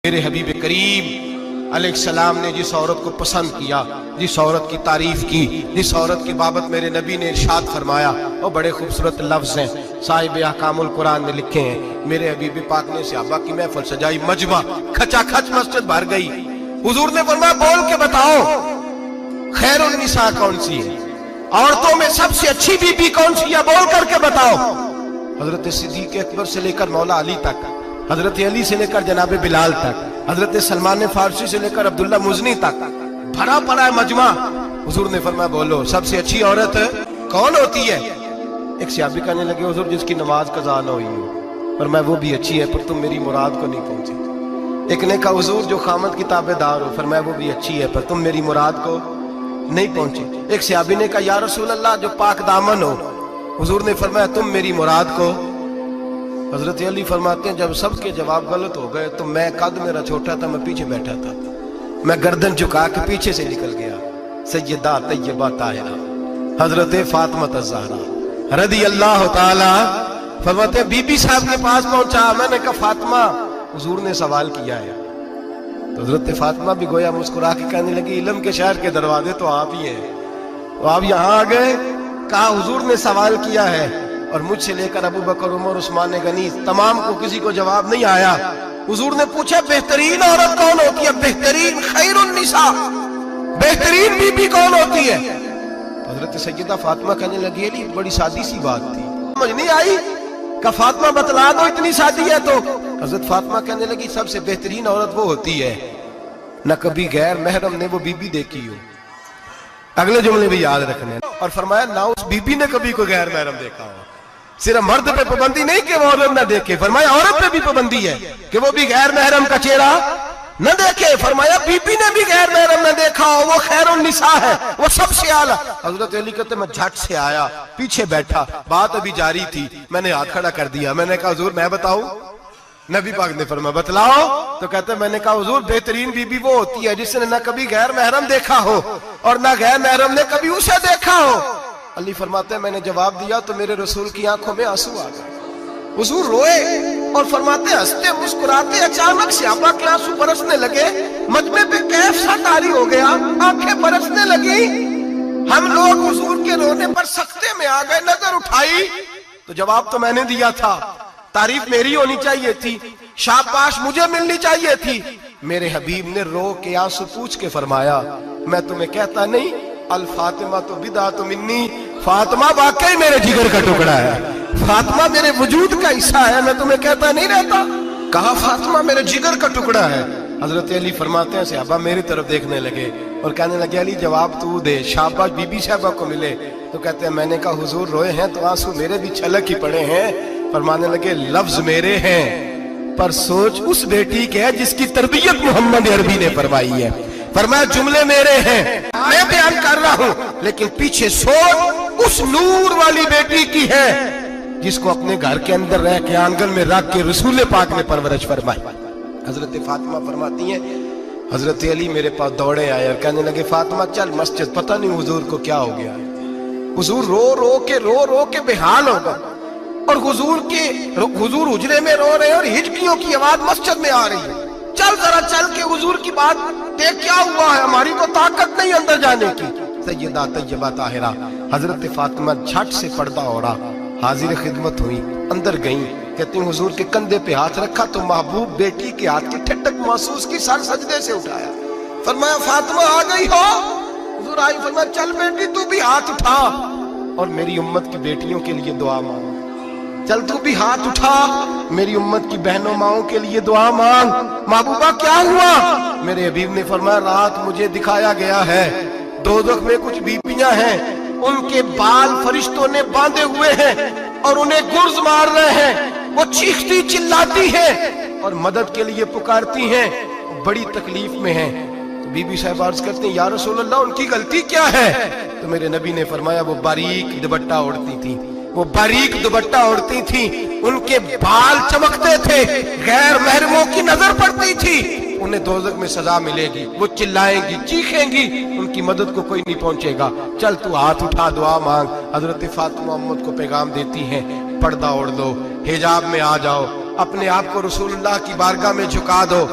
میرے حبیب کریم علیہ السلام نے جس عورت کو پسند کیا، جس عورت کی تعریف کی، جس عورت کی بابت میرے نبی نے ارشاد فرمایا، وہ بڑے خوبصورت لفظ ہیں، صاحب احکام القرآن نے لکھے ہیں۔ میرے حبیب پاک نے صحابہ کی محفل سجائی، مجمع کھچا کھچ مسجد بھر گئی۔ حضور نے فرمایا بول کے بتاؤ خیر النساء کون سی ہے، عورتوں میں سب سے اچھی بی بی کون سی ہے، بول کر کے بتاؤ۔ حضرت صدیق اکبر سے لے کر مولا علی تک، حضرت علی سے لے کر جناب بلال تک، حضرت سلمان فارسی سے لے کر عبداللہ مزنی تک بھرا پڑا ہے مجمع۔ حضور نے فرمایا بولو سب سے اچھی عورت کون ہوتی ہے؟ ایک صحابی کہنے لگے حضور جس کی نماز قضا نہ ہوئی ہو، فرمایا وہ بھی اچھی ہے پر تم میری مراد کو نہیں پہنچی۔ ایک نے کہا حضور جو خامد کی تابع دار ہو، فرمایا وہ بھی اچھی ہے پر تم میری مراد کو نہیں پہنچی۔ ایک صحابی نے کہا یا رسول اللہ جو پاک دامن ہو، حضور نے فرمایا تم میری مراد کو۔ حضرت علی فرماتے ہیں جب سب کے جواب غلط ہو گئے تو میں قد میرا چھوٹا تھا، میں پیچھے بیٹھا تھا، میں گردن جھکا کے پیچھے سے نکل گیا۔ سیدہ طیبہ طاہرہ حضرت فاطمہ الزہرا رضی اللہ تعالی فرماتے ہیں بی بی صاحب کے پاس پہنچا، میں نے کہا فاطمہ حضور نے سوال کیا ہے۔ تو حضرت فاطمہ بھی گویا مسکرا کے کہنے لگی علم کے شہر کے دروازے تو آپ ہی ہیں، تو آپ یہاں آ گئے۔ کہا حضور نے سوال کیا ہے اور مجھ سے لے کر ابو بکر عمر عثمان غنی تمام کو کسی کو جواب نہیں آیا۔ حضور نے پوچھا بہترین عورت کون ہوتی ہے، بہترین خیر النساء بہترین بی بی کون ہوتی ہے؟ حضرت سیدہ فاطمہ کہنے لگی علی بڑی سادی سی بات تھی، سمجھ نہیں آئی؟ کہ فاطمہ بتلا دو اتنی سادی ہے تو۔ حضرت فاطمہ کہنے لگی سب سے بہترین عورت وہ ہوتی ہے نہ کبھی غیر محرم نے وہ بی بی دیکھی ہو۔ اگلے جملے بھی یاد رکھنے، اور فرمایا نہ اس بی بی نے کبھی کوئی غیر محرم دیکھا ہو۔ صرف مرد پہ پابندی نہیں کہ وہ عورت نہ دیکھے، فرمایا عورت پہ بھی پابندی ہے کہ وہ بھی غیر محرم کا چہرہ نہ دیکھے۔ فرمایا بی بی نے بھی غیر محرم نہ دیکھا ہو، وہ خیر النساء ہے، وہ سب سے اعلیٰ۔ حضرت علی کہتے میں جھٹ سے آیا، پیچھے بیٹھا، بات ابھی جاری تھی، میں نے ہاتھ کھڑا کر دیا، میں نے کہا حضور میں بتاؤں؟ نبی پاک نے فرمایا بتلاؤ۔ تو کہتے میں نے کہا حضور بہترین بی بی وہ ہوتی ہے جس نے نہ کبھی غیر محرم دیکھا ہو اور نہ غیر محرم نے کبھی اسے دیکھا ہو۔ علی فرماتے ہیں میں نے جواب دیا تو میرے رسول کی آنکھوں میں آنسو آ گئے، حضور روئے اور فرماتے ہنستے مسکراتے اچانک صحابہ کے آنسو برسنے لگے، مجمع پہ کیف سا طاری ہو گیا، آنکھیں برسنے لگی۔ ہم لوگ حضور کے رونے پر سکتے میں آ گئے، نظر اٹھائی تو جواب تو میں نے دیا تھا، تعریف میری ہونی چاہیے تھی، شاباش مجھے ملنی چاہیے تھی۔ میرے حبیب نے رو کے آنسو پوچھ کے فرمایا میں تمہیں کہتا نہیں الفاطمہ تو بدعۃ منی، فاطمہ واقعی میرے جگر کا ٹکڑا ہے، فاطمہ میرے وجود کا حصہ ہے، میں تمہیں کہتا نہیں رہتا۔ کہا فاطمہ میرے جگر کا ٹکڑا ہے۔ حضرت علی فرماتے ہیں صحابہ میری طرف دیکھنے لگے اور کہنے لگے علی جواب تو دے، شاباش بی بی صاحبہ کو ملے۔ تو کہتے ہیں میں نے کہا حضور روئے ہیں تو آنسو میرے بھی چھلک ہی پڑے ہیں۔ فرمانے لگے لفظ میرے ہیں پر سوچ اس بیٹی کے ہے جس کی تربیت محمد عربی نے فرمائی ہے۔ فرمایا جملے میرے ہیں میں بیان کر رہا ہوں لیکن پیچھے سوچ اس نور والی بیٹی کی ہے جس کو اپنے گھر کے اندر رہ کے آنگن میں رکھ کے رسول پاک نے پرورش فرمائی۔ حضرت فاطمہ فرماتی ہیں حضرت علی میرے پاس دوڑے آئے اور کہنے لگے فاطمہ چل مسجد، پتہ نہیں حضور کو کیا ہو گیا۔ حضور رو کے بحال ہو گئے اور حضور حجرے میں رو رہے ہیں اور ہچکیوں کی آواز مسجد میں آ رہی ہے۔ چل ذرا چل کے حضور کی بات دیکھ کیا ہوا ہے، ہماری کو طاقت نہیں اندر جانے کی۔ سیدہ طیبہ طاہرہ حضرت فاطمہ جھٹ سے پردہ اوڑا، حاضر خدمت ہوئی، اندر گئیں، کہتی ہیں حضور کے کندھے پہ ہاتھ رکھا تو محبوب بیٹی کے ہاتھ کی ٹھنڈک محسوس کی، سر سجدے سے اٹھایا، فرمایا فاطمہ آ گئی ہو؟ حضور آئی، فرمایا چل بیٹی تو بھی ہاتھ اٹھا اور میری امت کی بیٹیوں کے لیے دعا مانگ، چل تو بھی ہاتھ اٹھا میری امت کی بہنوں ماؤں کے لیے دعا مانگ۔ محبوبہ کیا ہوا؟ میرے حبیب نے فرمایا رات مجھے دکھایا گیا ہے دوزخ میں کچھ بیبیاں ہیں، ان کے بال فرشتوں نے باندھے ہوئے ہیں اور انہیں گرز مار رہے ہیں، وہ چیختی چلاتی ہیں اور مدد کے لیے پکارتی ہیں، بڑی تکلیف میں ہیں۔ تو بی بی صاحب عرض کرتے ہیں یا رسول اللہ ان کی غلطی کیا ہے؟ تو میرے نبی نے فرمایا وہ باریک دوپٹہ اوڑھتی تھی، وہ باریک دوپٹہ اوڑھتی تھی، ان کے بال چمکتے تھے، غیر محرموں کی نظر پڑتی تھی، انہیں دوزخ میں سزا ملے گی، وہ چلائیں گی چیخیں گی، ان کی مدد کو کوئی نہیں پہنچے گا، چل تو ہاتھ اٹھا دعا مانگ۔ حضرت فاطمہ امت کو پیغام دیتی ہیں پردہ اوڑھ دو، حجاب میں آ جاؤ، اپنے آپ کو رسول اللہ کی بارگاہ میں جھکا دو،